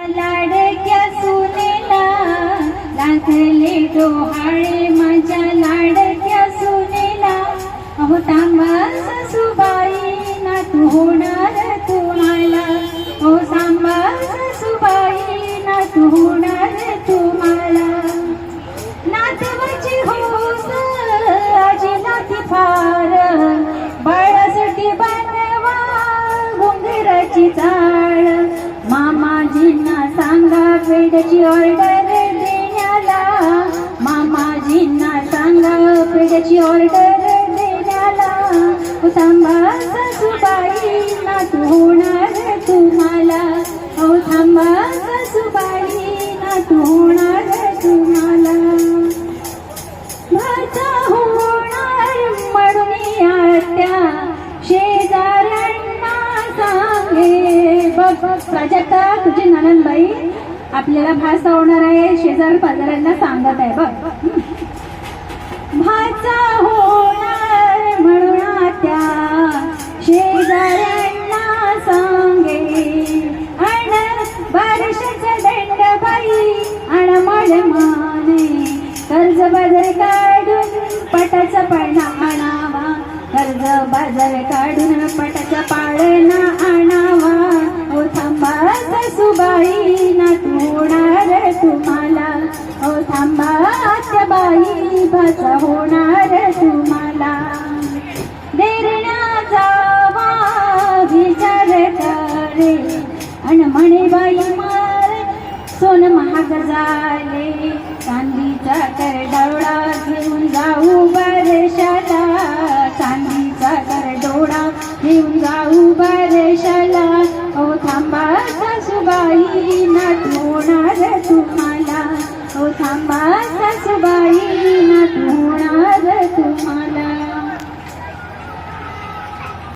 लाडक्या सुनेला लागले डोहाळे माझ्या लाडक्या सुनेला. अहो थांबा सासूबाई नातू होणार तुम्हाला. अहो थांबा सासूबाई नातू होणार तुम्हाला. नातवाची हौस आजी नाती फार बाळासाठी बनवा घुंगराची चाळ. मामाजींना सांगा पेढ्याची ऑर्डर देण्याला. मामाजींना सांगा पेढ्याची ऑर्डर देण्याला. थांबा सासूबाई नातू होणार तुम्हाला. अहो थांबा सासूबाई नातू होणार तुम्हाला. भाचा होणार म्हणून आत्या शेजाऱ्यांना सांगे. बघ प्राजक्ता तुझी ननंदबाई आपल्याला भाचा होणार आहे शेजार पाजाऱ्यांना सांगत आहे. बघ भाचा होणार म्हणून आत्या शेजाऱ्यांना सांगे. अण बारशाचा दंडबाई अण मळमाने कर्ज बाजार काढून पटाचा पाळणा आणावा. कर्ज बाजार काढून पटाचा पाळणा आणावा. ओ थांबा सासूबाई नातू होणार तुम्हाला. ओ थांबा आत्याबाई भाचा होणार तुम्हाला. देरण्या जावा विचार करे अन म्हणे बाई मार सोन महाग झाले. चांदीचा करडोळा घेऊन जाऊ बारशाला. चांदीचा करडोळा घेऊन जाऊ बारशाला. ओ थांबा सासूबाई नातू होणार तुम्हाला. ओ थांबा सासूबाई